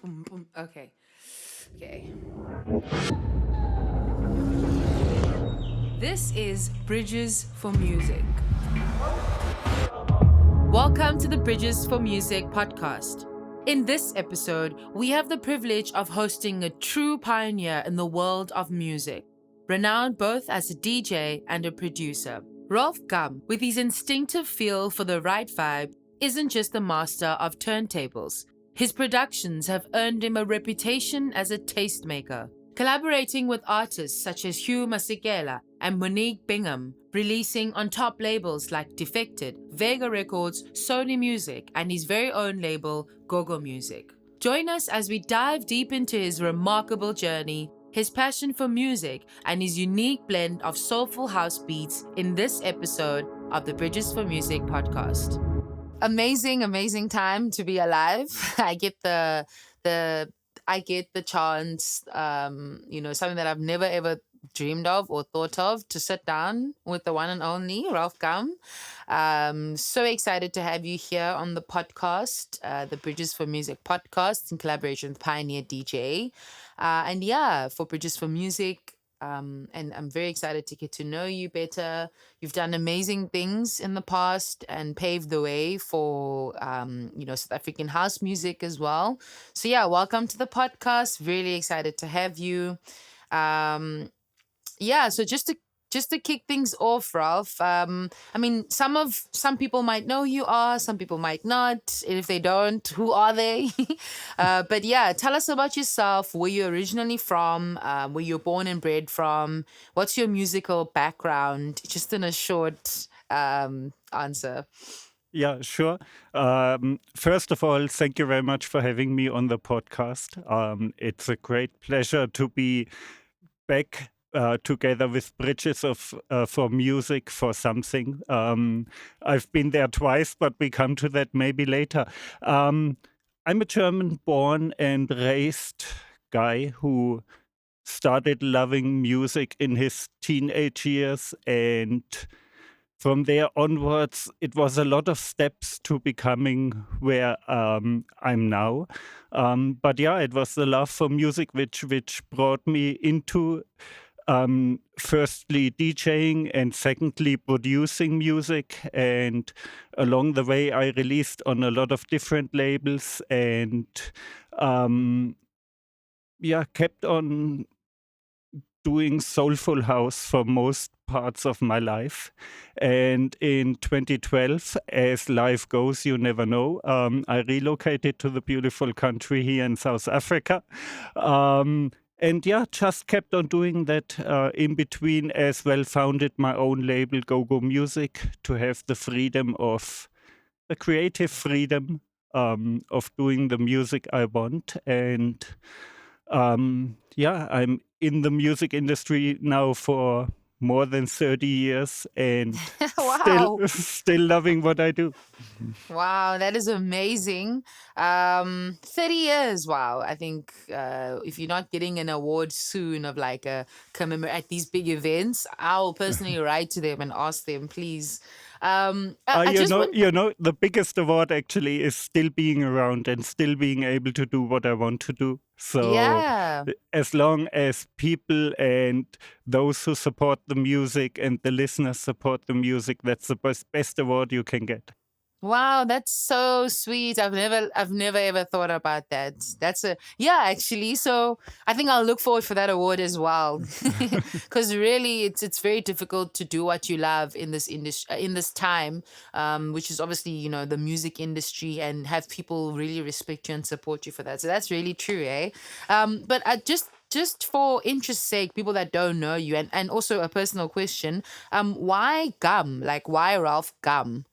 Boom, boom. Okay. Okay. This is Bridges for Music. Welcome to the Bridges for Music podcast. In this episode, we have the privilege of hosting a true pioneer in the world of music, renowned both as a DJ and a producer. Ralf Gum, with his instinctive feel for the right vibe, isn't just a master of turntables. His productions have earned him a reputation as a tastemaker. Collaborating with artists such as Hugh Masekela and Monique Bingham, releasing on top labels like Defected, Vega Records, Sony Music, and his very own label, Gogo Music. Join us as we dive deep into his remarkable journey, his passion for music, and his unique blend of soulful house beats in this episode of the Bridges for Music podcast. Amazing time to be alive. I get the I get the chance, something that I've never ever dreamed of or thought of, to sit down with the one and only Ralf Gum. So excited to have you here on the podcast, the Bridges for Music podcast in collaboration with Pioneer DJ. For Bridges for Music. And I'm very excited to get to know you better. You've done amazing things in the past and paved the way for, South African house music as well. So yeah, welcome to the podcast. Really excited to have you. Um, so just to kick things off, Ralph. Some people might know who you are, some people might not. And if they don't, who are they? But yeah, tell us about yourself. Where you originally from? Where you're born and bred from? What's your musical background? Just in a short answer. Yeah, sure. First of all, thank you very much for having me on the podcast. It's a great pleasure to be back together with Bridges for Music for something. I've been there twice, but we come to that maybe later. I'm a German-born and raised guy who started loving music in his teenage years, and from there onwards, it was a lot of steps to becoming where I'm now. But yeah, it was the love for music which brought me into firstly DJing and secondly producing music. And along the way, I released on a lot of different labels and kept on doing soulful house for most parts of my life. And in 2012, as life goes, you never know, I relocated to the beautiful country here in South Africa. Just kept on doing that in between as well. Founded my own label, Gogo Music, to have the freedom of the creative freedom of doing the music I want. And I'm in the music industry now for more than 30 years and Wow. still loving what I do. Wow, that is amazing. 30 years. Wow. I think if you're not getting an award soon of like a commemorate at these big events, I'll personally write to them and ask them, please. I just want. The biggest award actually is still being around and still being able to do what I want to do. So Yeah. as long as people and those who support the music and the listeners support the music, that's the best award you can get. Wow, that's so sweet. I've never ever thought about that. Actually. So I think I'll look forward for that award as well, because really, it's very difficult to do what you love in this industry in this time, which is obviously the music industry, and have people really respect you and support you for that. So that's really true, eh? But just for interest's sake, people that don't know you, and also a personal question, why Gum? Like, why Ralf Gum?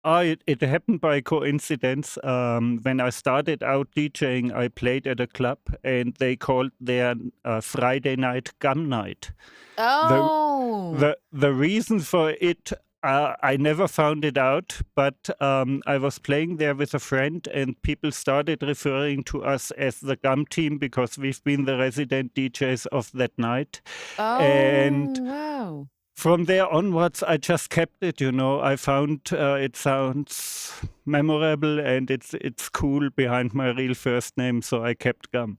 It happened by coincidence. When I started out DJing, I played at a club and they called their Friday night Gum Night. The, Oh. the reason for it, I never found it out, but I was playing there with a friend and people started referring to us as the Gum team because we've been the resident DJs of that night. Oh, And wow. from there onwards, I just kept it. I found it sounds memorable and it's cool behind my real first name, so I kept Gum.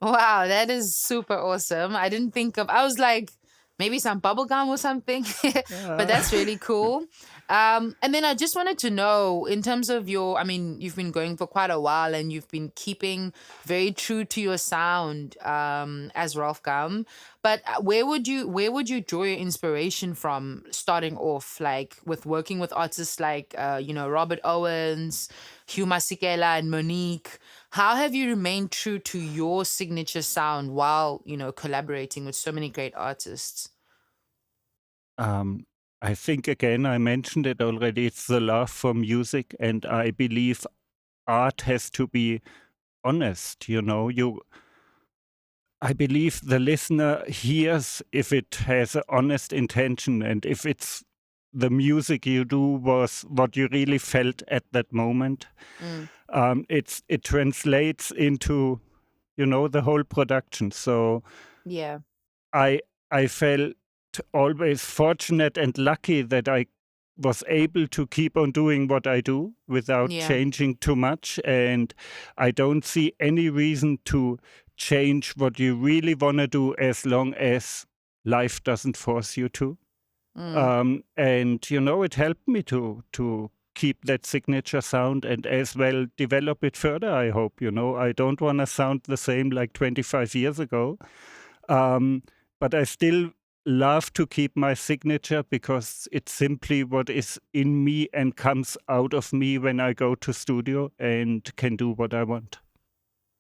Wow, that is super awesome. I was like, maybe some bubble gum or something, but Uh, that's really cool. And then I just wanted to know, in terms of I mean, you've been going for quite a while and you've been keeping very true to your sound as Ralf Gum. But where would you draw your inspiration from starting off, like with working with artists like, Robert Owens, Hugh Masekela, and Monique? How have you remained true to your signature sound while, collaborating with so many great artists? um, I think again, I mentioned it already. It's the love for music, and I believe art has to be honest. I believe the listener hears if it has an honest intention and if it's the music you do was what you really felt at that moment. Mm, It translates into the whole production. So yeah, I I felt always fortunate and lucky that I was able to keep on doing what I do without yeah, changing too much. And I don't see any reason to change what you really want to do as long as life doesn't force you to. mm, And it helped me to keep that signature sound and as well develop it further. I hope. I don't want to sound the same like 25 years ago. Um, but I still love to keep my signature because it's simply what is in me and comes out of me when I go to studio and can do what I want.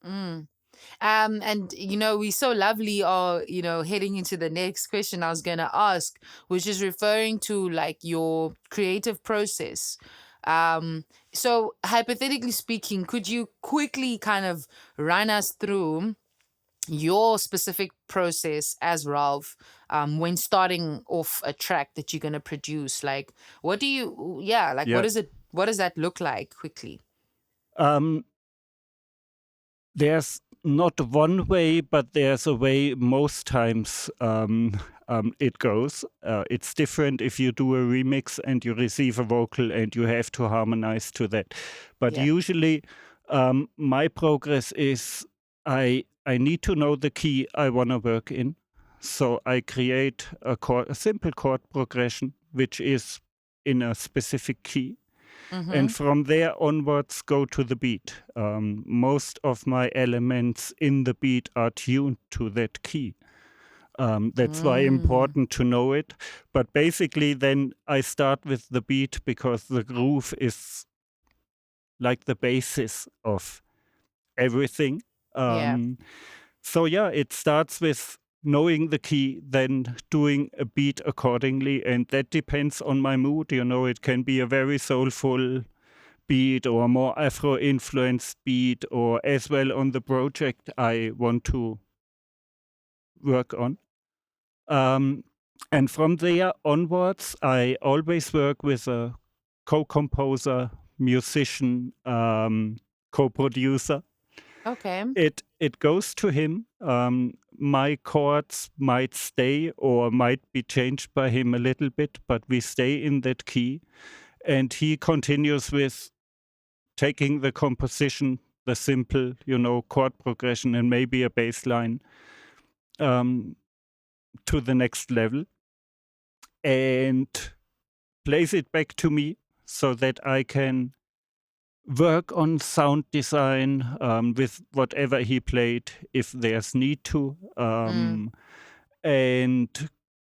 mm. And we so lovely are, heading into the next question I was gonna ask, which is referring to like your creative process. So hypothetically speaking, could you quickly kind of run us through your specific process as Ralph, when starting off a track that you're gonna produce? Like, Yeah. what does that look like quickly? Um, there's not one way, but there's a way most times it goes. It's different if you do a remix and you receive a vocal and you have to harmonize to that. But Yeah. usually, my progress is I need to know the key I want to work in. So I create a simple chord progression, which is in a specific key Mm-hmm. and from there onwards go to the beat. Most of my elements in the beat are tuned to that key. That's why Mm. important to know it. But basically, then I start with the beat because the groove is like the basis of everything. Yeah. So yeah, it starts with knowing the key, then doing a beat accordingly, and that depends on my mood. It can be a very soulful beat or a more Afro influenced beat, or as well on the project I want to work on. Um, and from there onwards, I always work with a co composer, musician, co producer. Okay. It goes to him. My chords might stay or might be changed by him a little bit, but we stay in that key. And he continues with taking the composition, the simple, chord progression and maybe a bass line um, to the next level and plays it back to me so that I can work on sound design with whatever he played if there's need to, Mm. and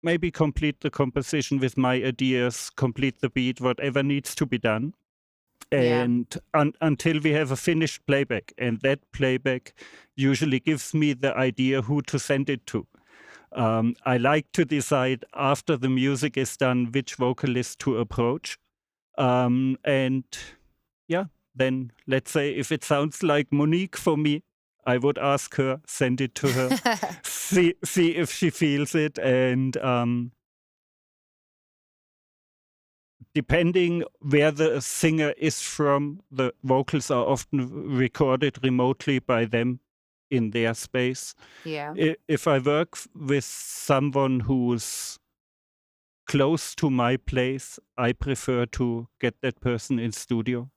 maybe complete the composition with my ideas, complete the beat, whatever needs to be done. Yeah. And until we have a finished playback, and that playback usually gives me the idea who to send it to. I like to decide after the music is done which vocalist to approach, and yeah, then let's say if it sounds like Monique for me, I would ask her, send it to her, see if she feels it, and depending where the singer is from, the vocals are often recorded remotely by them in their space. Yeah. If I work with someone who's close to my place, I prefer to get that person in studio.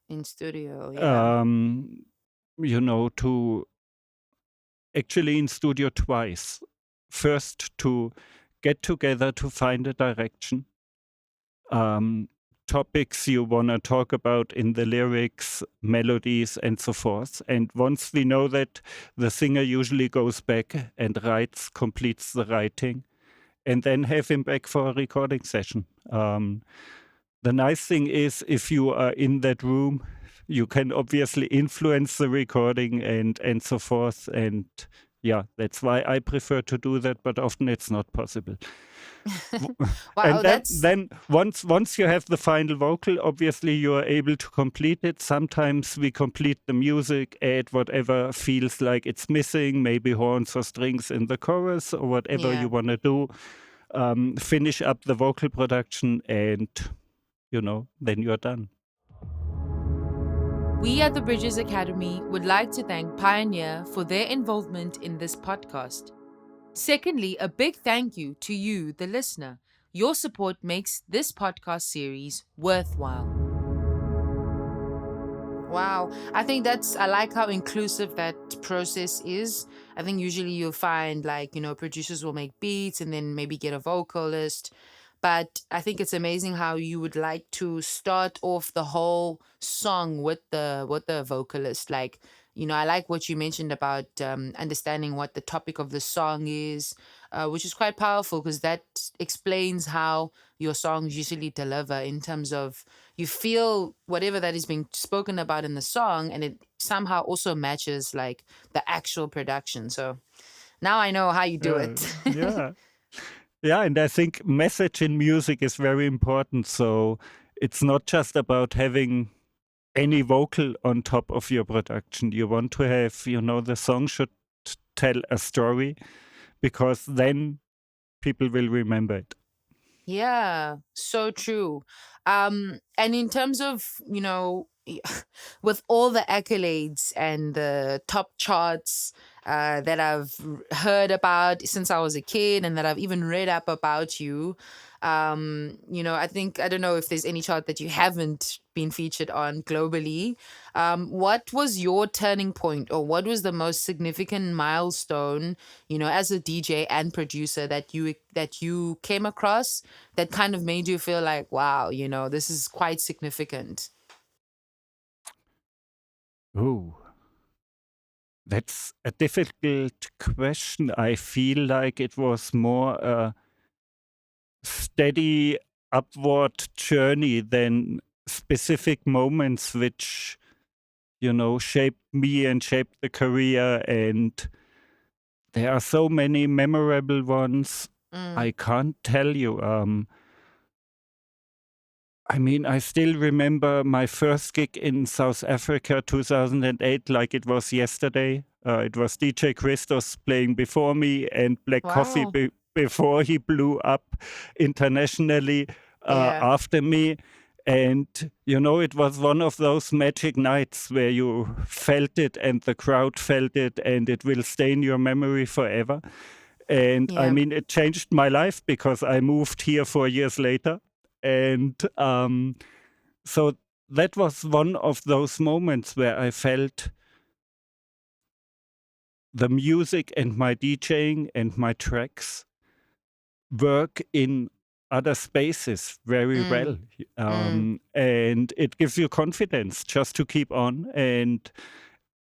In studio, yeah. Um, to actually in studio twice. First, to get together to find a direction, um, topics you want to talk about in the lyrics, melodies, and so forth. And once we know that, the singer usually goes back and completes the writing, and then have him back for a recording session. The nice thing is, if you are in that room, you can obviously influence the recording and so forth. And yeah, that's why I prefer to do that, but often it's not possible. Wow, And then that's then once you have the final vocal, obviously you are able to complete it. Sometimes we complete the music, add whatever feels like it's missing, maybe horns or strings in the chorus or whatever you yeah. want to do. Finish up the vocal production, and then you're done. We at the Bridges Academy would like to thank Pioneer for their involvement in this podcast. Secondly, a big thank you to you, the listener. Your support makes this podcast series worthwhile. Wow. I like how inclusive that process is. I think usually you'll find like, producers will make beats and then maybe get a vocalist. But I think it's amazing how you would like to start off the whole song with the vocalist. Like, I like what you mentioned about understanding what the topic of the song is, which is quite powerful because that explains how your songs usually deliver in terms of you feel whatever that is being spoken about in the song, and it somehow also matches like the actual production. So now I know how you do it. Yeah. Yeah, and I think message in music is very important. So it's not just about having any vocal on top of your production. You want to have, the song should tell a story, because then people will remember it. Yeah, so true. And in terms of, with all the accolades and the top charts that I've heard about since I was a kid and that I've even read up about you, I don't know if there's any chart that you haven't been featured on globally. What was your turning point, or what was the most significant milestone, as a DJ and producer that you came across that kind of made you feel like, wow, this is quite significant? Oh, that's a difficult question. I feel like it was more a steady upward journey than specific moments which, shaped me and shaped the career. And there are so many memorable ones. Mm. I can't tell you. I still remember my first gig in South Africa, 2008, like it was yesterday. It was DJ Christos playing before me, and Black Coffee Wow. before he blew up internationally Yeah. after me. And, it was one of those magic nights where you felt it and the crowd felt it, and it will stay in your memory forever. And Yeah. it changed my life because I moved here 4 years later. And so that was one of those moments where I felt the music and my DJing and my tracks work in other spaces very Mm. well. Mm. And it gives you confidence just to keep on. And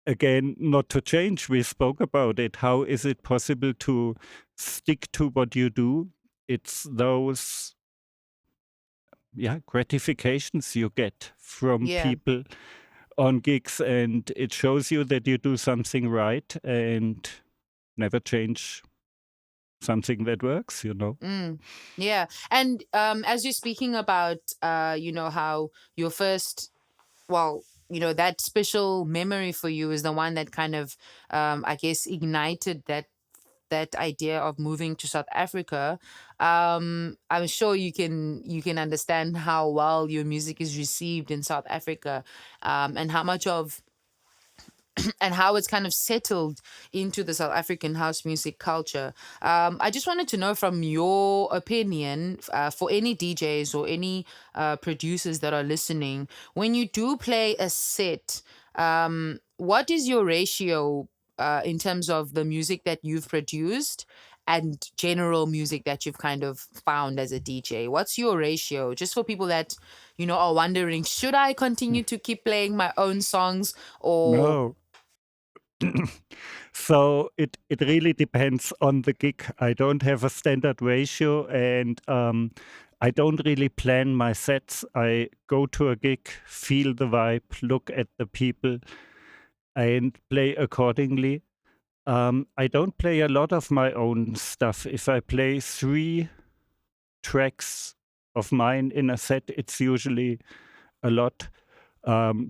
again, not to change. We spoke about it. How is it possible to stick to what you do? It's those gratifications you get from Yeah. people on gigs, and it shows you that you do something right and never change something that works. Mm. Yeah. And as you're speaking about how your first, well, that special memory for you is the one that kind of I guess ignited that idea of moving to South Africa. I'm sure you can understand how well your music is received in South Africa, and how much of and how it's kind of settled into the South African house music culture. I just wanted to know from your opinion, for any DJs or any producers that are listening, when you do play a set, what is your ratio in terms of the music that you've produced and general music that you've kind of found as a DJ? What's your ratio? Just for people that, are wondering, should I continue to keep playing my own songs or No. So it really depends on the gig. I don't have a standard ratio, and I don't really plan my sets. I go to a gig, feel the vibe, look at the people, and play accordingly. I don't play a lot of my own stuff. If I play 3 tracks of mine in a set, it's usually a lot.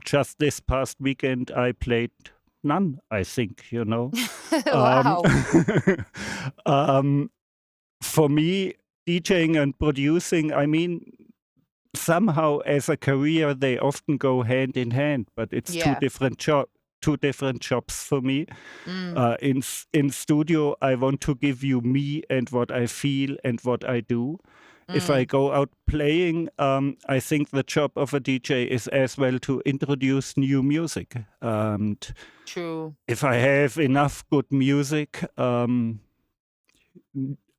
Just this past weekend, I played none, I think, Um, wow. um, for me, DJing and producing, I mean, somehow as a career, they often go hand in hand, but it's Yeah. two different jobs for me. Mm, In studio, I want to give you me and what I feel and what I do. If I mm, go out playing, I think the job of a DJ is as well to introduce new music. And true. if I have enough good music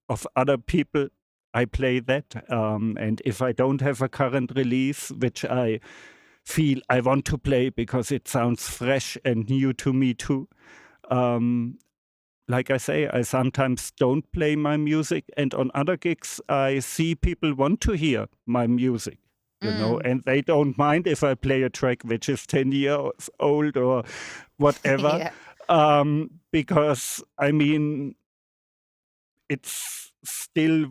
of other people, I play that. And if I don't have a current release, which I feel I want to play because it sounds fresh and new to me too, um, like I say, I sometimes don't play my music, and on other gigs, I see people want to hear my music, Mm, and they don't mind if I play a track which is 10 years old or whatever, yeah. because I mean, it's still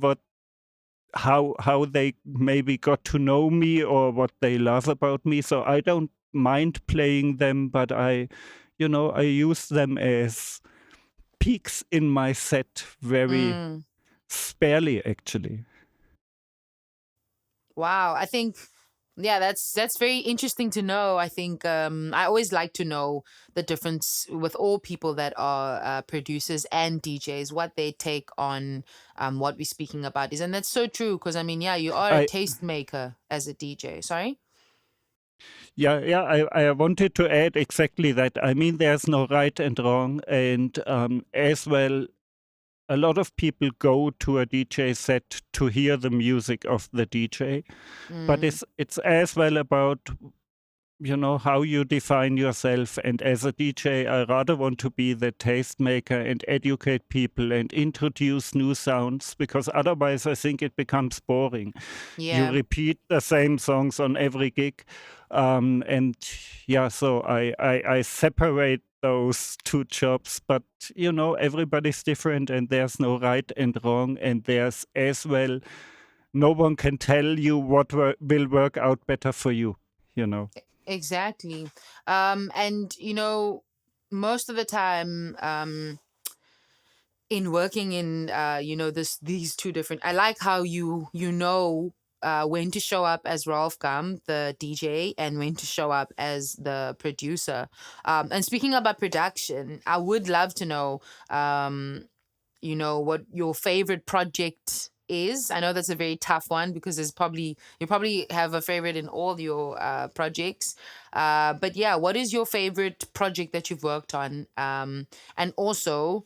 how they maybe got to know me or what they love about me. So I don't mind playing them, but I use them as peaks in my set very Mm. sparely, actually. Wow. I think, yeah, that's very interesting to know. I think I always like to know the difference with all people that are producers and DJs, what they take on what we're speaking about is, and that's so true because I mean, yeah, you are a I tastemaker as a DJ. Sorry. I wanted to add exactly that. I mean, there's no right and wrong, and as well, a lot of people go to a DJ set to hear the music of the DJ, but Mm, it's as well about how you define yourself. And as a DJ, I rather want to be the tastemaker and educate people and introduce new sounds, because otherwise I think it becomes boring. You yeah. repeat the same songs on every gig. And yeah, so I separate those two jobs, but everybody's different, and there's no right and wrong, and there's as well no one can tell you what will work out better for you, you know. Exactly. And most of the time, in working in these two different, I like how when to show up as Ralf Gum, the DJ, and when to show up as the producer. And speaking about production, I would love to know what your favorite project is. I know that's a very tough one because you probably have a favorite in all your projects. But yeah, what is your favorite project that you've worked on? And also,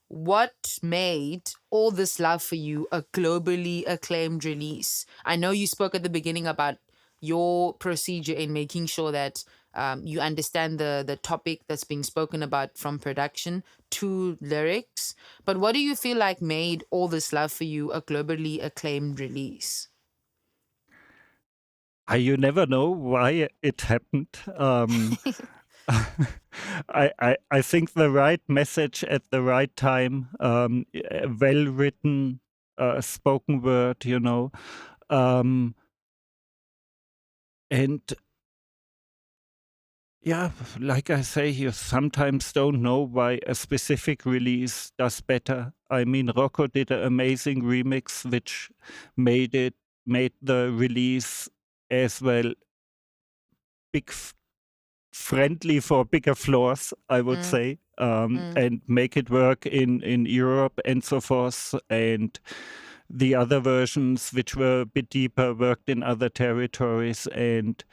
what made All This Love for You a globally acclaimed release? I know you spoke at the beginning about your procedure in making sure that you understand the topic that's being spoken about from production to lyrics. But what do you feel like made All This Love for You a globally acclaimed release? You never know why it happened. I think the right message at the right time, well written, spoken word, um, and yeah, like I say, you sometimes don't know why a specific release does better. I mean, Rocco did an amazing remix, which made the release as well big friendly for bigger floors, I would Mm, say, mm, and make it work in Europe and so forth. And the other versions, which were a bit deeper, worked in other territories. And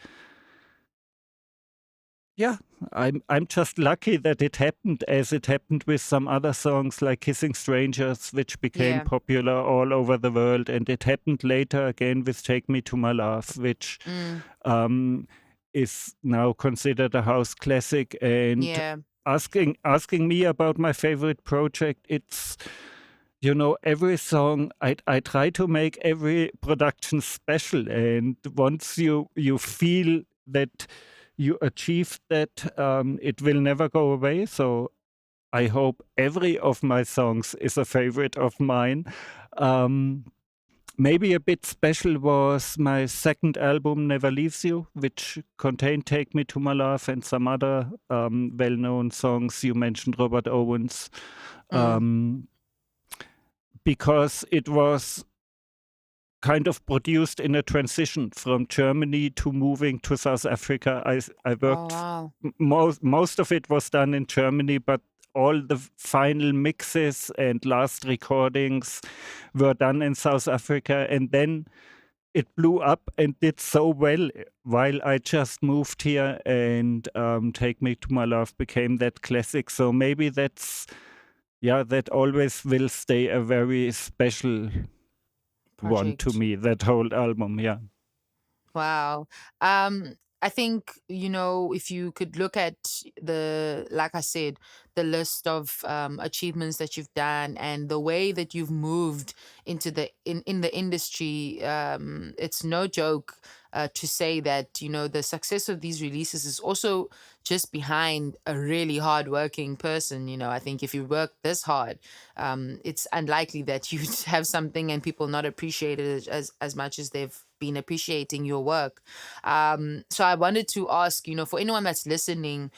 yeah, I'm just lucky that it happened, as it happened with some other songs like Kissing Strangers, which became yeah. popular all over the world. And it happened later again with Take Me to My Love, which Mm, um, is now considered a house classic. And yeah. asking me about my favorite project, it's, you know, every song I try to make every production special. And once you feel that you achieved that, it will never go away. So I hope every of my songs is a favorite of mine. Um, Maybe a bit special was my second album, Never Leaves You, which contained Take Me to My Love and some other well known songs. You mentioned Robert Owens, Mm. um, because it was kind of produced in a transition from Germany to moving to South Africa. I Oh, worked, wow. most of it was done in Germany, but all the final mixes and last recordings were done in South Africa. And then it blew up and did so well while I just moved here, and Take Me to My Love became that classic. So maybe that's, yeah, that always will stay a very special one to Project. me, that whole album. Yeah. Wow. I think, if you could look at like I said, the list of achievements that you've done and the way that you've moved into in the industry, it's no joke to say that, the success of these releases is also just behind a really hardworking person. I think if you work this hard, it's unlikely that you'd have something and people not appreciate it as much as they've been appreciating your work. So I wanted to ask, for anyone that's listening,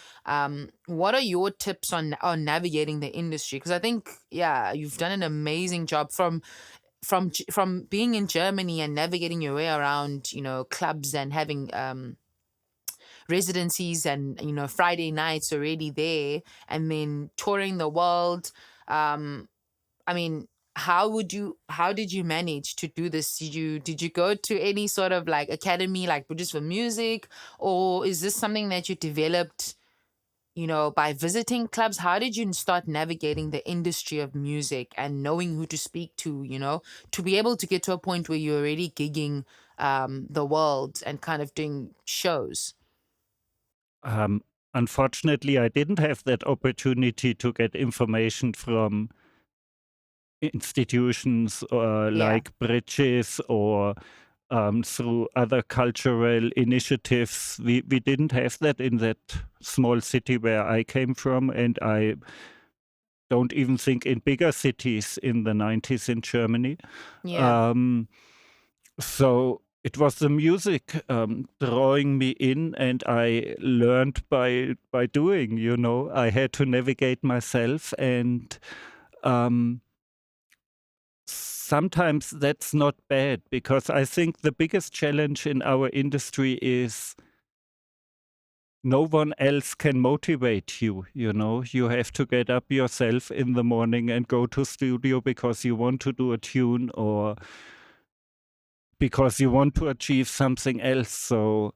what are your tips on navigating the industry? Because I think, yeah, you've done an amazing job from being in Germany and navigating your way around, clubs and having residencies and Friday nights already there, and then touring the world. Um, I mean, how did you manage to do this? Did you go to any sort of like academy like British for Music, or is this something that you developed, by visiting clubs? How did you start navigating the industry of music and knowing who to speak to, to be able to get to a point where you're already gigging the world and kind of doing shows? Um, Unfortunately, I didn't have that opportunity to get information from institutions Yeah. like Bridges or through other cultural initiatives. We didn't have that in that small city where I came from, and I don't even think in bigger cities in the 90s in Germany. Yeah. Um, so it was the music drawing me in, and I learned by doing. You know, I had to navigate myself, and um, sometimes that's not bad, because I think the biggest challenge in our industry is no one else can motivate you. You know, you have to get up yourself in the morning and go to studio because you want to do a tune or because you want to achieve something else. So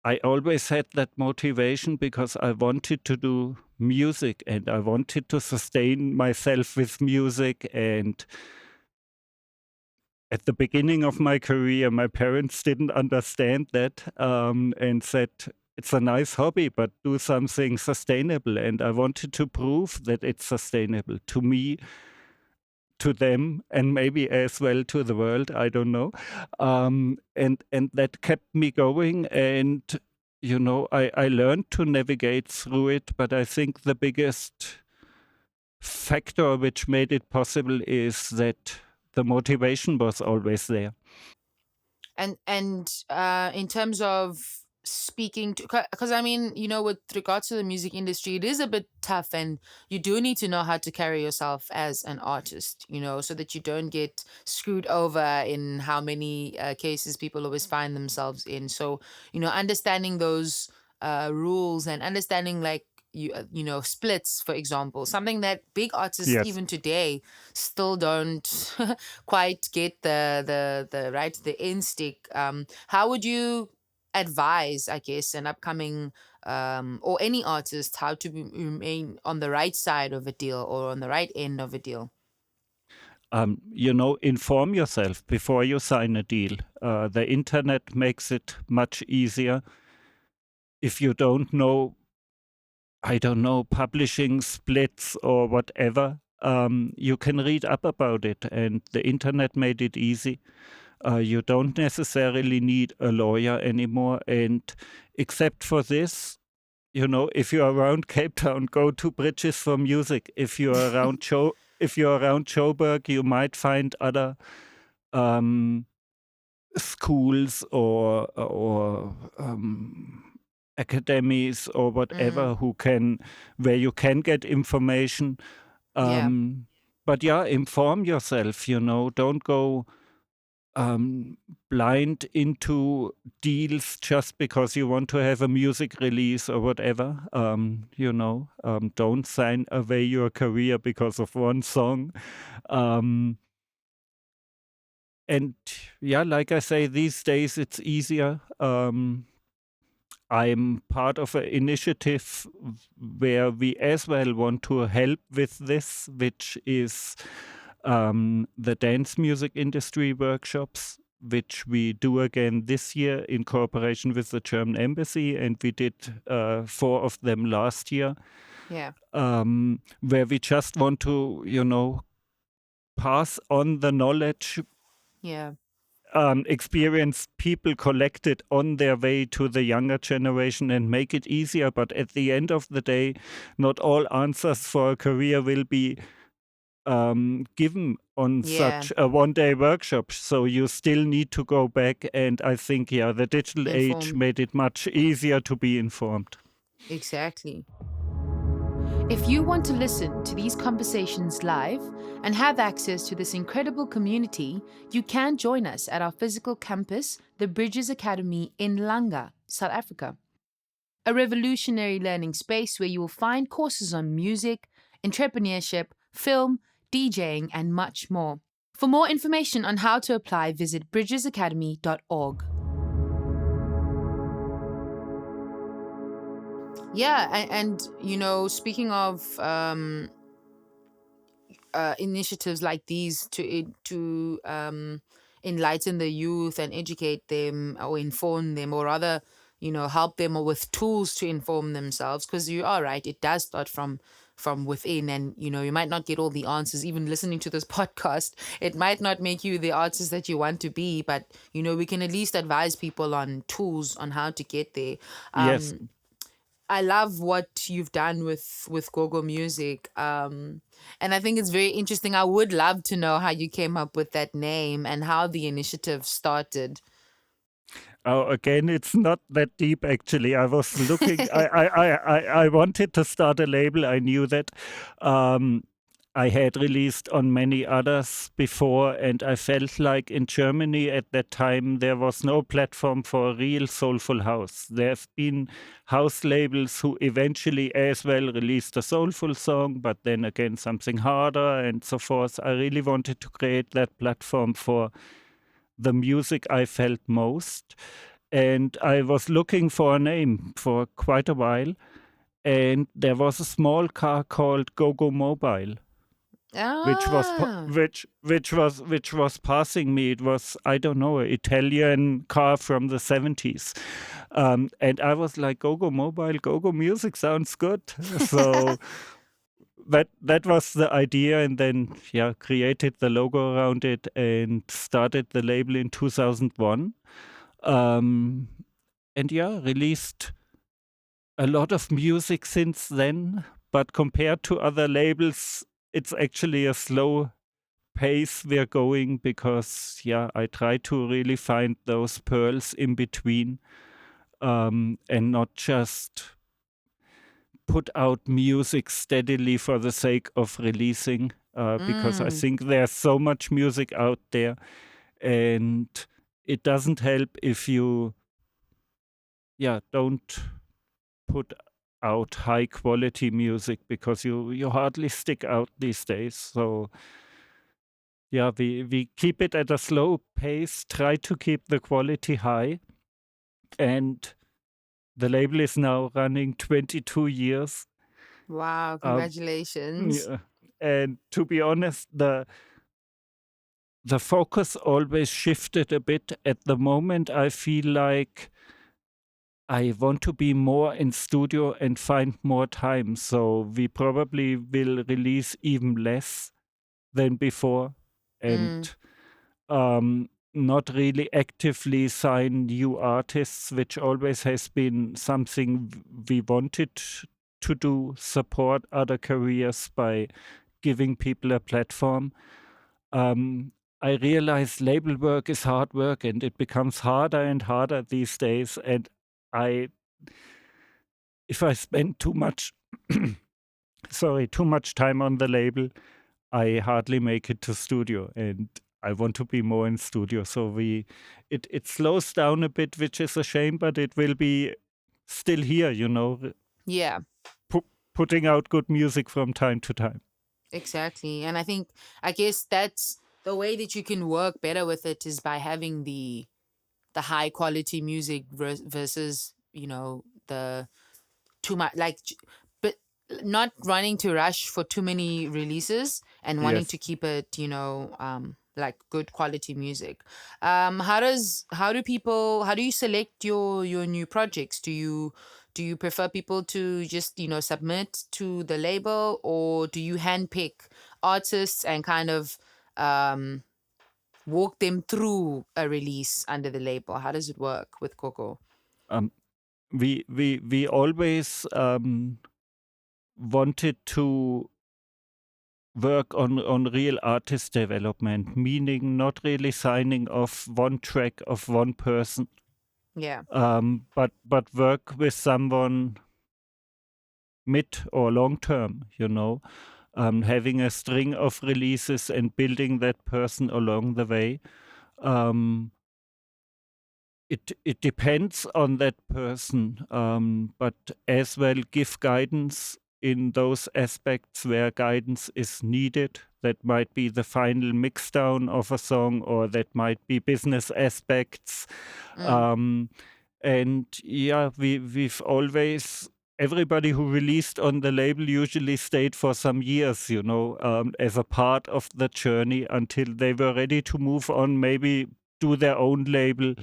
I always had that motivation because I wanted to do music and I wanted to sustain myself with music. And at the beginning of my career, my parents didn't understand that, and said, it's a nice hobby, but do something sustainable. And I wanted to prove that it's sustainable to me, to them, and maybe as well to the world. I don't know. And that kept me going. And you know, I learned to navigate through it. But I think the biggest factor which made it possible is that the motivation was always there. And in terms of speaking to, because I mean, with regards to the music industry, it is a bit tough, and you do need to know how to carry yourself as an artist, so that you don't get screwed over in how many cases people always find themselves in. So, understanding those rules and understanding like splits, for example, something that big artists Yes. even today still don't quite get the instinct. How would you advise, I guess, an upcoming or any artist how to remain on the right side of a deal or on the right end of a deal? Inform yourself before you sign a deal. The internet makes it much easier. If you don't know, I don't know, publishing splits or whatever, you can read up about it, and the internet made it easy. You don't necessarily need a lawyer anymore, and except for this, if you're around Cape Town, go to Bridges for Music. If you're around Joburg, you might find other schools or academies or whatever where you can get information. Yeah. But yeah, inform yourself. Don't go blind into deals just because you want to have a music release or whatever. Don't sign away your career because of one song. And yeah, like I say, these days it's easier. I'm part of an initiative where we as well want to help with this, which is the dance music industry workshops, which we do again this year in cooperation with the German embassy, and we did 4 of them last year. Yeah. Where we just want to, pass on the knowledge. Yeah. Experienced people collected on their way to the younger generation and make it easier. But at the end of the day, not all answers for a career will be given on such a one-day workshop. So you still need to go back. And I think, the digital age made it much easier to be informed. Exactly. If you want to listen to these conversations live and have access to this incredible community, you can join us at our physical campus, the Bridges Academy in Langa, South Africa. A revolutionary learning space where you will find courses on music, entrepreneurship, film, DJing, and much more. For more information on how to apply, visit bridgesacademy.org. Yeah, and speaking of initiatives like these to enlighten the youth and educate them or inform them, or rather, help them or with tools to inform themselves, because you are right, it does start from within, and you might not get all the answers. Even listening to this podcast, it might not make you the artist that you want to be, but we can at least advise people on tools on how to get there. Yes. I love what you've done with Gogo Music. And I think it's very interesting. I would love to know how you came up with that name and how the initiative started. Oh, again, it's not that deep actually. I was looking. I wanted to start a label. I knew that. I had released on many others before, and I felt like in Germany at that time there was no platform for a real soulful house. There have been house labels who eventually as well released a soulful song, but then again something harder and so forth. I really wanted to create that platform for the music I felt most. And I was looking for a name for quite a while. And there was a small car called GoGo Mobile, which was passing me. It was, I don't know, an Italian car from the 70s. And I was like, GoGo Mobile, GoGo Music sounds good. So that was the idea, and then created the logo around it and started the label in 2001. And released a lot of music since then, but compared to other labels, it's actually a slow pace we're going, because I try to really find those pearls in between, and not just put out music steadily for the sake of releasing, because I think there's so much music out there, and it doesn't help if you don't put out high quality music because you hardly stick out these days. So yeah, we keep it at a slow pace, try to keep the quality high, and the label is now running 22 years. Wow, Um, congratulations. yeah. And to be honest, the focus always shifted a bit. At the moment, I feel like I want to be more in studio and find more time. So we probably will release even less than before, and Mm, not really actively sign new artists, which always has been something we wanted to do, support other careers by giving people a platform. I realize label work is hard work and it becomes harder and harder these days. And I, if I spend too much, too much time on the label, I hardly make it to studio, and I want to be more in studio. So it slows down a bit, which is a shame, but it will be still here, yeah, putting out good music from time to time. exactly. And I guess that's the way that you can work better with it is by having the high quality music versus, the too much but not wanting to rush for too many releases and wanting to Yes. keep it, like good quality music. How do you select your new projects? Do you prefer people to just, submit to the label, or do you handpick artists and kind of um walk them through a release under the label? How does it work with Coco? Um, we always wanted to work on real artist development, meaning not really signing off one track of one person, Yeah. but work with someone mid or long term, having a string of releases and building that person along the way. Um, it depends on that person, but as well give guidance in those aspects where guidance is needed. That might be the final mixdown of a song, or that might be business aspects. Mm, Um, and yeah, we've always everybody who released on the label usually stayed for some years, as a part of the journey until they were ready to move on, maybe do their own label,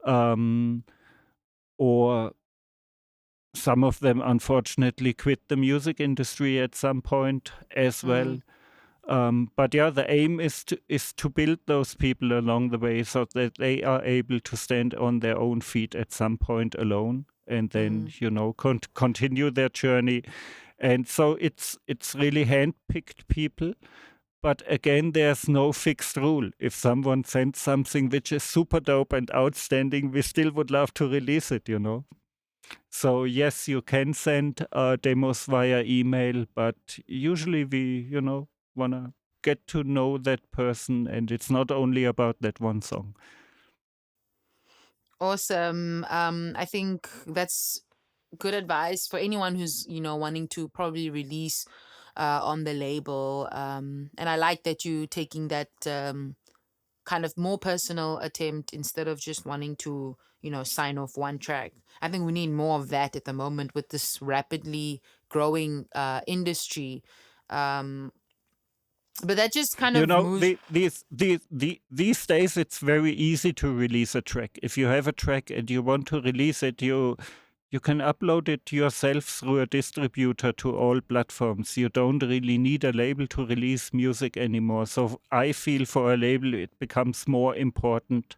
um, or some of them unfortunately quit the music industry at some point as well. mm, But yeah, the aim is to build those people along the way so that they are able to stand on their own feet at some point alone, and then mm. continue their journey. And so it's really handpicked people. But again, there's no fixed rule. If someone sends something which is super dope and outstanding, we still would love to release it. So yes, you can send demos via email, but usually we, wanna get to know that person, and it's not only about that one song. Awesome. I think that's good advice for anyone who's, wanting to probably release on the label. And I like that you taking that kind of more personal attempt instead of just wanting to, sign off one track. I think we need more of that at the moment with this rapidly growing industry. Um, but that just kind You of know, moves. these days it's very easy to release a track. If you have a track and you want to release it, you can upload it yourself through a distributor to all platforms. You don't really need a label to release music anymore. So I feel for a label it becomes more important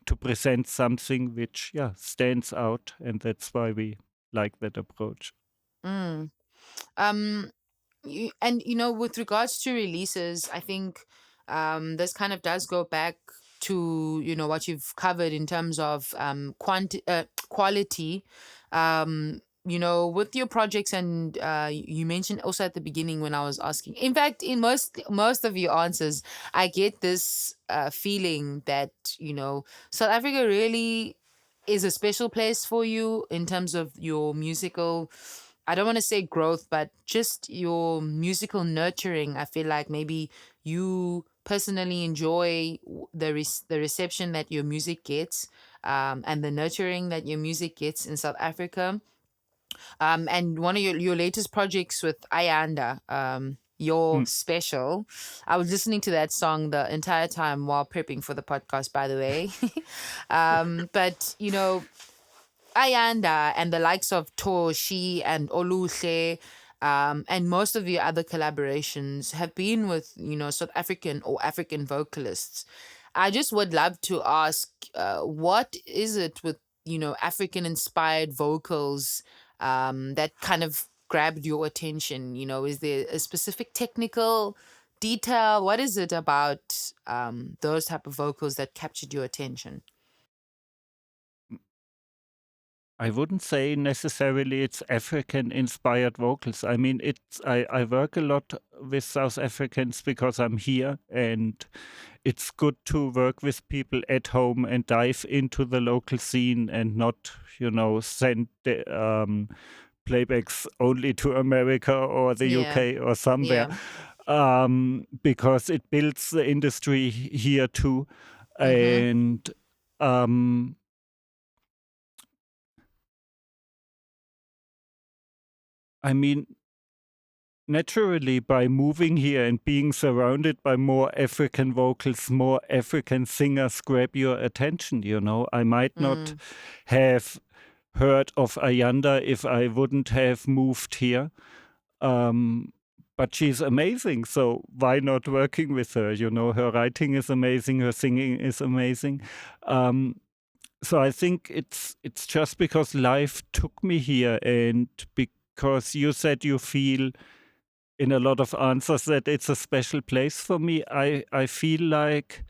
to present something which, yeah, stands out, and that's why we like that approach. Mm. Um, and with regards to releases, I think this kind of does go back to what you've covered in terms of quality, with your projects. And you mentioned also at the beginning when I was asking, in fact, in most of your answers, I get this feeling that South Africa really is a special place for you in terms of your musical, I don't want to say growth, but just your musical nurturing. I feel like maybe you personally enjoy the reception that your music gets, and the nurturing that your music gets in South Africa. And one of your latest projects with Ayanda, your Mm. special. I was listening to that song the entire time while prepping for the podcast, by the way. But Ayanda and the likes of Toshi and Oluhle, and most of the other collaborations have been with, South African or African vocalists. I just would love to ask, what is it with, African inspired vocals, that kind of grabbed your attention? Is there a specific technical detail? What is it about, those type of vocals that captured your attention? I wouldn't say necessarily it's African inspired vocals. I mean, I work a lot with South Africans because I'm here, and it's good to work with people at home and dive into the local scene and not, send playbacks only to America or the Yeah, UK or somewhere, yeah. because it builds the industry here too. Mm-hmm. And um, I mean, naturally, by moving here and being surrounded by more African vocals, more African singers grab your attention. I might not Mm, have heard of Ayanda if I wouldn't have moved here. Um, but she's amazing, so why not working with her? Her writing is amazing, her singing is amazing. So I think it's just because life took me here, and because you said you feel in a lot of answers that it's a special place for me. I feel like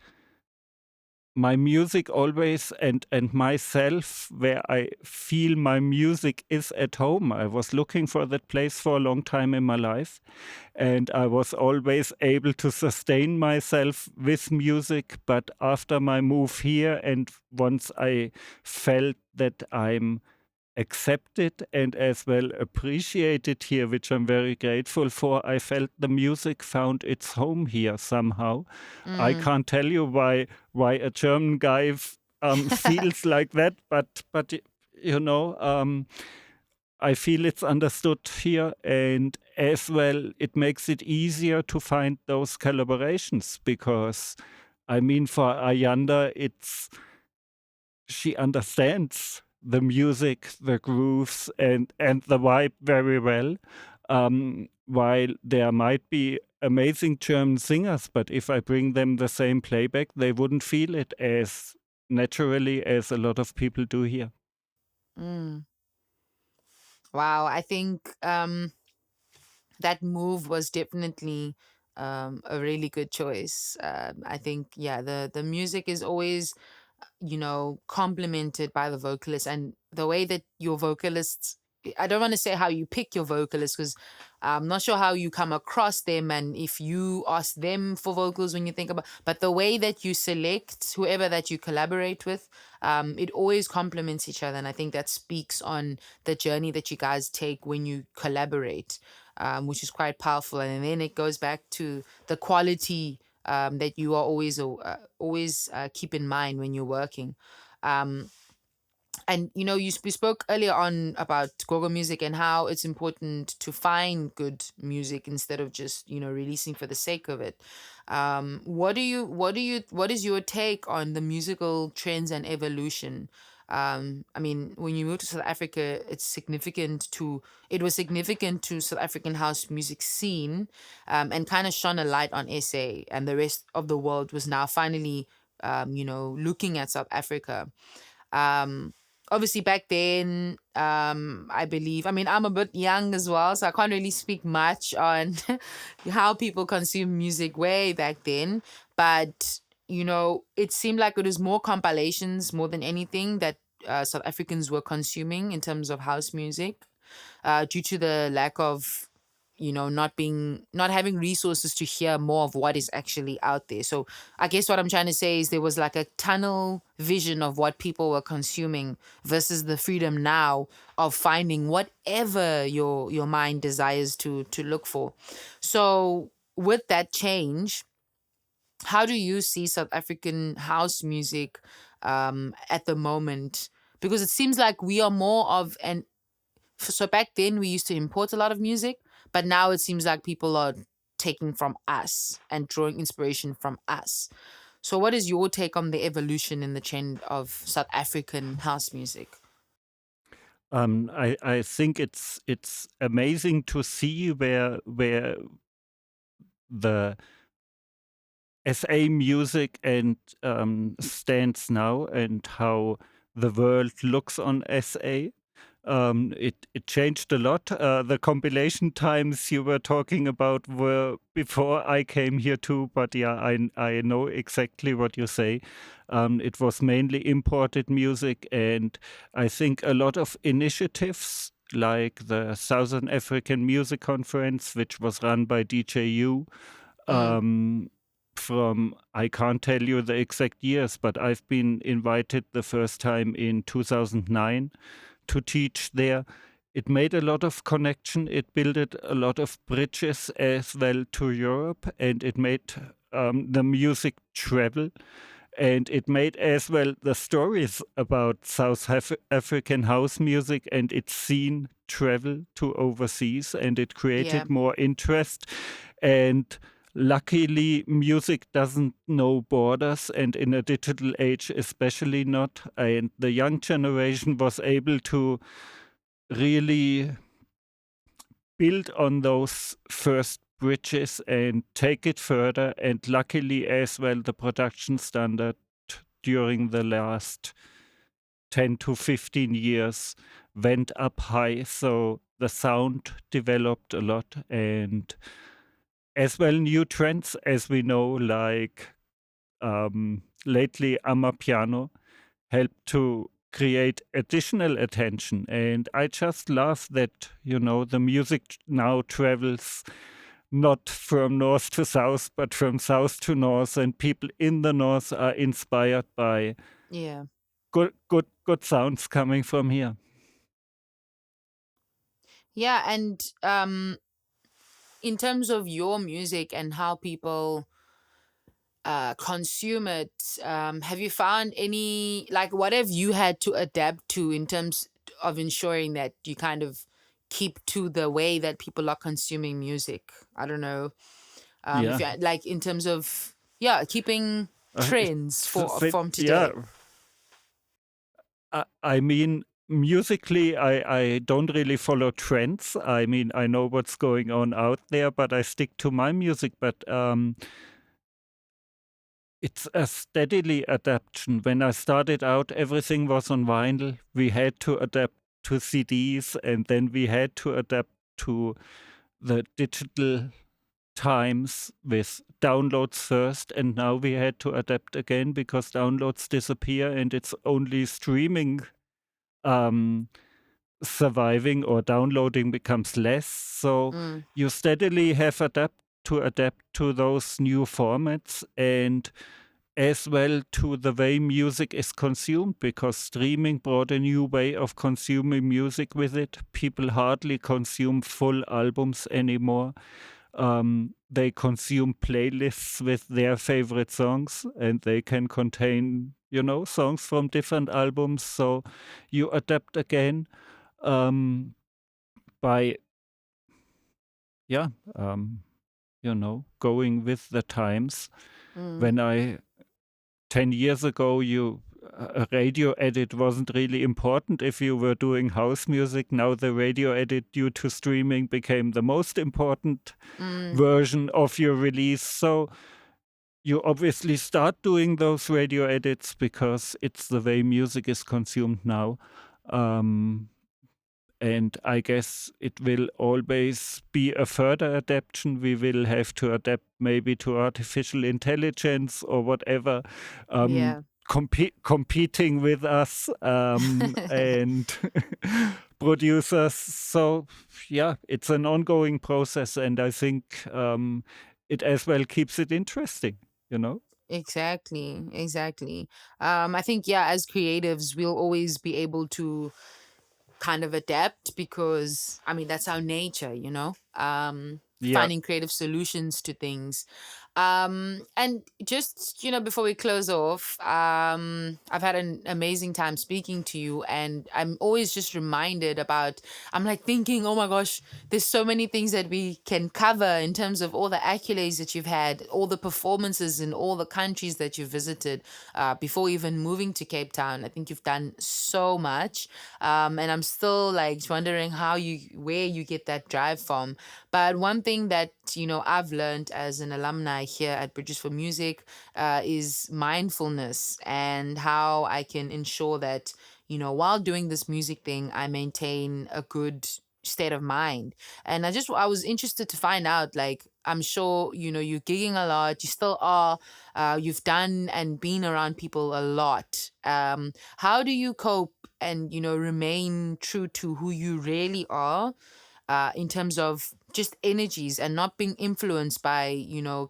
my music always and myself, where I feel my music is at home. I was looking for that place for a long time in my life, and I was always able to sustain myself with music. But after my move here, and once I felt that I'm accepted and as well appreciated here, which I'm very grateful for, I felt the music found its home here somehow. I mm. can't tell you why a German guy feels like that, but you know, I feel it's understood here, and as well, it makes it easier to find those collaborations because, I mean, for Ayanda, she understands the music, the grooves, and the vibe very well. While there might be amazing German singers, but if I bring them the same playback, they wouldn't feel it as naturally as a lot of people do here. Mm. Wow, I think that move was definitely a really good choice. I think, yeah, the music is always, complemented by the vocalist, and the way that your vocalists, I don't want to say how you pick your vocalists because I'm not sure how you come across them and if you ask them for vocals when you think about, but the way that you select whoever that you collaborate with, it always complements each other. And I think that speaks on the journey that you guys take when you collaborate, which is quite powerful. And then it goes back to the quality, that you are always keep in mind when you're working. Um, and we spoke earlier on about gogo music and how it's important to find good music instead of just releasing for the sake of it. What is your take on the musical trends and evolution? I mean, when you moved to South Africa, it was significant to South African house music scene, and kind of shone a light on SA, and the rest of the world was now finally, looking at South Africa. um Obviously back then, I believe, I mean, I'm a bit young as well, so I can't really speak much on how people consume music way back then. But it seemed like it was more compilations more than anything that South Africans were consuming in terms of house music, due to the lack of not having resources to hear more of what is actually out there. So I guess what I'm trying to say is there was like a tunnel vision of what people were consuming versus the freedom now of finding whatever your mind desires to look for. So with that change, how do you see South African house music at the moment? Because it seems like we are more of an so back then we used to import a lot of music, but now it seems like people are taking from us and drawing inspiration from us. So what is your take on the evolution in the trend of South African house music? I think it's amazing to see where the SA music and stands now and how the world looks on SA. It changed a lot. The compilation times you were talking about were before I came here too, but yeah, I know exactly what you say. It was mainly imported music, and I think a lot of initiatives like the Southern African Music Conference, which was run by DJU, Mm, from I can't tell you the exact years, but I've been invited the first time in 2009 to teach there. It made a lot of connection. It built a lot of bridges as well to Europe, and it made the music travel. And it made as well the stories about South African house music and its scene travel to overseas, and it yeah, created more interest. And luckily, music doesn't know borders, and in a digital age, especially not. And the young generation was able to really build on those first bridges and take it further. And luckily, as well, the production standard during the last 10 to 15 years went up high. So the sound developed a lot, and as well new trends, as we know, like lately Amapiano helped to create additional attention. And I just love that, the music now travels not from north to south, but from south to north, and people in the north are inspired by yeah, good sounds coming from here. yeah. And in terms of your music and how people consume it, have you found any, like, what have you had to adapt to in terms of ensuring that you kind of keep to the way that people are consuming music? I don't know, if Yeah. you like in terms of, yeah, keeping trends from Yeah, today. I mean, musically, I don't really follow trends. I mean, I know what's going on out there, but I stick to my music. But it's a steadily adaptation. When I started out, everything was on vinyl. We had to adapt to CDs, and then we had to adapt to the digital times with downloads first, and now we had to adapt again because downloads disappear and it's only streaming um, surviving, or downloading becomes less. So Mm, you steadily have adapt to those new formats, and as well to the way music is consumed, because streaming brought a new way of consuming music with it. People hardly consume full albums anymore. They consume playlists with their favorite songs, and they can contain, songs from different albums. So you adapt again by, yeah, going with the times. mm, When 10 years ago, a radio edit wasn't really important if you were doing house music. Now the radio edit, due to streaming, became the most important mm, version of your release. So you obviously start doing those radio edits because it's the way music is consumed now. And I guess it will always be a further adaptation. We will have to adapt maybe to artificial intelligence or whatever. yeah. competing with us and producers. So yeah, it's an ongoing process, and I think it as well keeps it interesting. You know. Exactly, exactly. I think, yeah, as creatives, we'll always be able to kind of adapt because, I mean, that's our nature, Yeah. finding creative solutions to things. And just, before we close off, I've had an amazing time speaking to you, and I'm always just reminded about, I'm like thinking, oh my gosh, there's so many things that we can cover in terms of all the accolades that you've had, all the performances in all the countries that you've visited before even moving to Cape Town. I think you've done so much. And I'm still like wondering where you get that drive from. But one thing that, I've learned as an alumni here at Bridges for Music is mindfulness, and how I can ensure that, while doing this music thing, I maintain a good state of mind. And I was interested to find out, like, I'm sure, you're gigging a lot, you still are, you've done and been around people a lot. How do you cope and, remain true to who you really are, in terms of just energies and not being influenced by,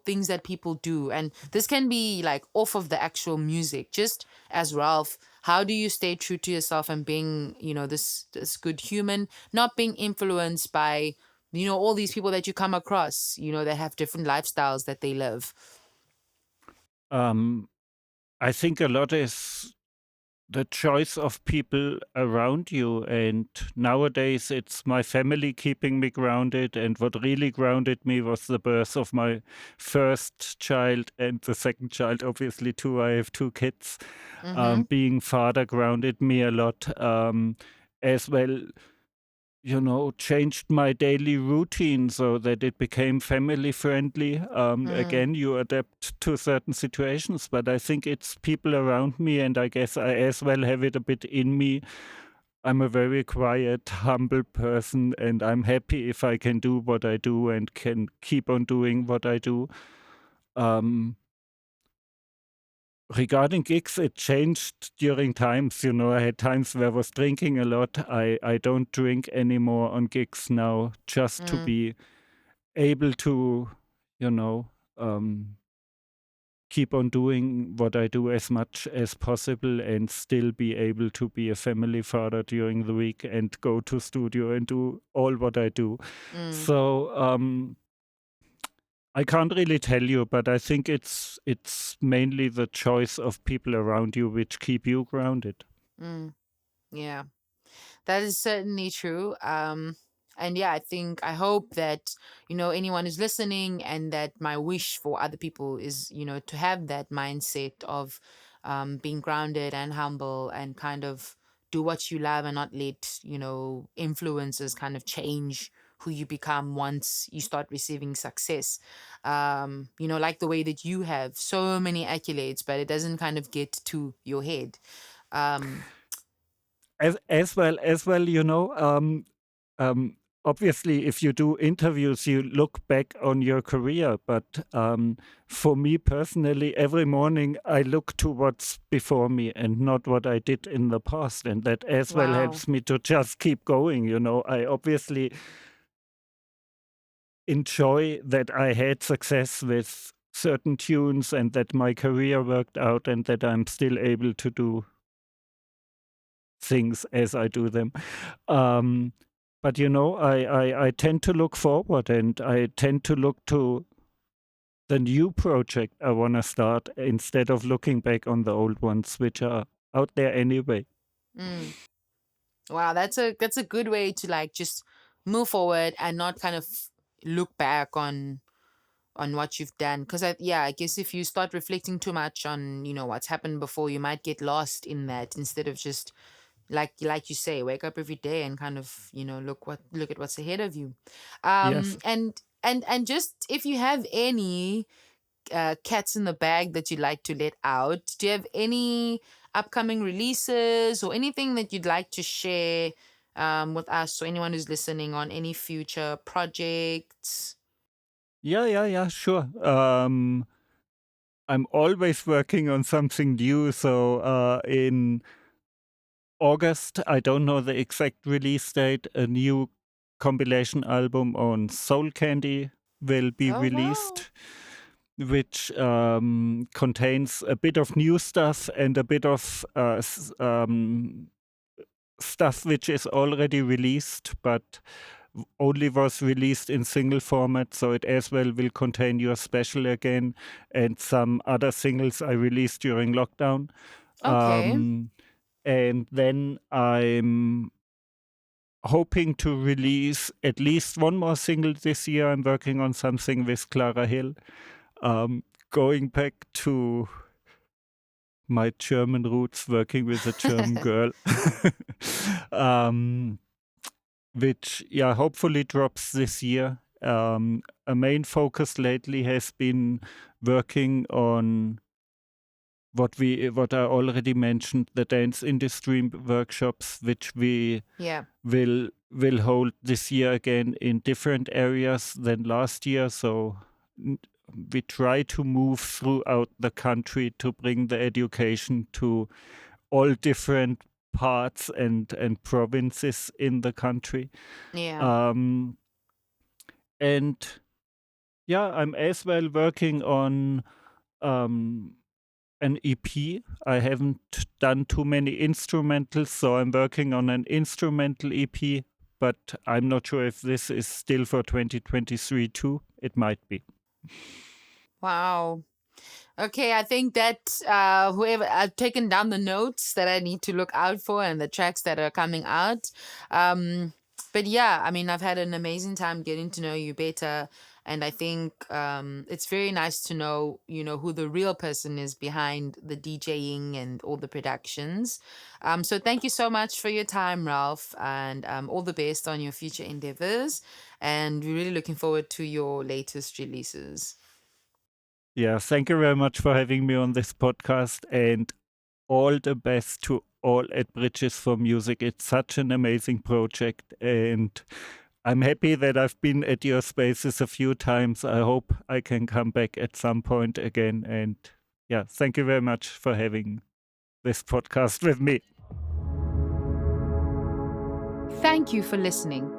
things that people do? And this can be like off of the actual music. Just as Ralph, how do you stay true to yourself and being, this good human, not being influenced by, all these people that you come across, that have different lifestyles that they live? Um, I think a lot is the choice of people around you. And nowadays, it's my family keeping me grounded. And what really grounded me was the birth of my first child and the second child, obviously, too. I have two kids. Mm-hmm. Being father grounded me a lot as well. Changed my daily routine so that it became family friendly. Mm, Again, you adapt to certain situations, but I think it's people around me, and I guess I as well have it a bit in me. I'm a very quiet, humble person, and I'm happy if I can do what I do and can keep on doing what I do. Um, Regarding gigs, it changed during times. I had times where I was drinking a lot. I don't drink anymore on gigs now, just to mm, be able to, you know, um, keep on doing what I do as much as possible and still be able to be a family father during the week and go to studio and do all what I do. mm, So I can't really tell you, but I think it's mainly the choice of people around you which keep you grounded. mm. Yeah. That is certainly true. And yeah, I hope that, anyone who's listening, and that my wish for other people is, to have that mindset of being grounded and humble, and kind of do what you love, and not let, influences kind of change who you become once you start receiving success. Like the way that you have so many accolades, but it doesn't kind of get to your head. Um, As well, um, obviously, if you do interviews, you look back on your career. But for me personally, every morning I look to what's before me and not what I did in the past, and that as well wow. helps me to just keep going. I obviously enjoy that I had success with certain tunes and that my career worked out and that I'm still able to do things as I do them. Um, but I tend to look forward and I tend to look to the new project I want to start instead of looking back on the old ones, which are out there anyway. Mm. Wow, that's a good way to like just move forward and not kind of look back on what you've done. Because I guess if you start reflecting too much on, what's happened before, you might get lost in that, instead of just like you say, wake up every day and kind of, look at what's ahead of you. Yes. And just, if you have any cats in the bag that you'd like to let out? Do you have any upcoming releases or anything that you'd like to share with us, or anyone who's listening, on any future projects? Yeah, sure. I'm always working on something new. So in August, I don't know the exact release date, a new compilation album on Soul Candy will be Oh, wow. released, which contains a bit of new stuff and a bit of stuff which is already released, but only was released in single format, so it as well will contain Your Special Again and some other singles I released during lockdown. Okay. And then I'm hoping to release at least one more single this year. I'm working on something with Clara Hill. Going back to my German roots, working with a German girl. um, which, yeah, hopefully drops this year. A main focus lately has been working on what I already mentioned, the dance industry workshops, which we Yeah. will hold this year again in different areas than last year. So we try to move throughout the country to bring the education to all different parts and provinces in the country. Yeah. Um, and yeah, I'm as well working on an EP. I haven't done too many instrumentals, so I'm working on an instrumental EP, but I'm not sure if this is still for 2023 too. It might be. Wow. Okay, I think that whoever I've taken down the notes that I need to look out for and the tracks that are coming out. But yeah, I mean, I've had an amazing time getting to know you better, and I think it's very nice to know, who the real person is behind the DJing and all the productions. So thank you so much for your time, Ralph, and all the best on your future endeavors. And we're really looking forward to your latest releases. Yeah, thank you very much for having me on this podcast, and all the best to all at Bridges for Music. It's such an amazing project, and I'm happy that I've been at your spaces a few times. I hope I can come back at some point again. And yeah, thank you very much for having this podcast with me. Thank you for listening.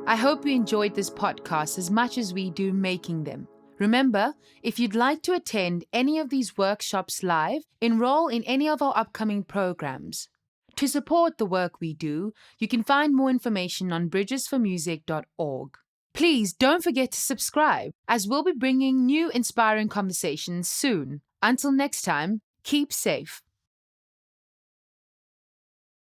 I hope you enjoyed this podcast as much as we do making them. Remember, if you'd like to attend any of these workshops live, enroll in any of our upcoming programs. To support the work we do, you can find more information on bridgesformusic.org. Please don't forget to subscribe, as we'll be bringing new inspiring conversations soon. Until next time, keep safe.